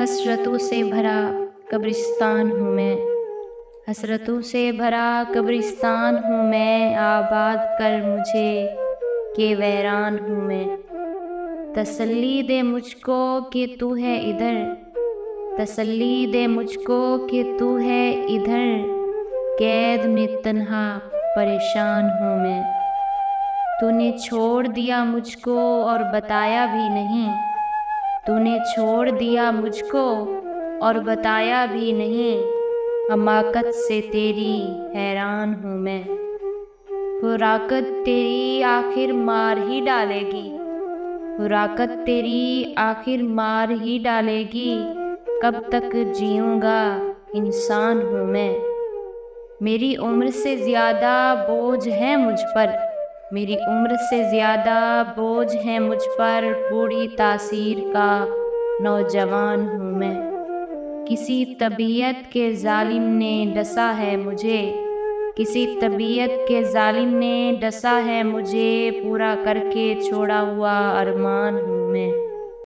हसरतों से भरा कब्रिस्तान हूँ मैं, हसरतों से भरा कब्रिस्तान हूँ मैं, आबाद कर मुझे के वैरान हूँ मैं। तसल्ली दे मुझको कि तू है इधर, तसल्ली दे मुझको कि तू है इधर, कैद में तन्हा परेशान हूँ मैं। तूने छोड़ दिया मुझको और बताया भी नहीं, तूने छोड़ दिया मुझको और बताया भी नहीं, हमाकत से तेरी हैरान हूँ मैं। हुराकत तेरी आखिर मार ही डालेगी, हुराकत तेरी आखिर मार ही डालेगी, कब तक जीऊँगा इंसान हूँ मैं। मेरी उम्र से ज़्यादा बोझ है मुझ पर, मेरी उम्र से ज़्यादा बोझ है मुझ पर, बूढ़ी तासीर का नौजवान हूँ मैं। किसी तबीयत के जालिम ने डसा है मुझे, किसी तबीयत के जालिम ने डसा है मुझे, पूरा करके छोड़ा हुआ अरमान हूँ मैं।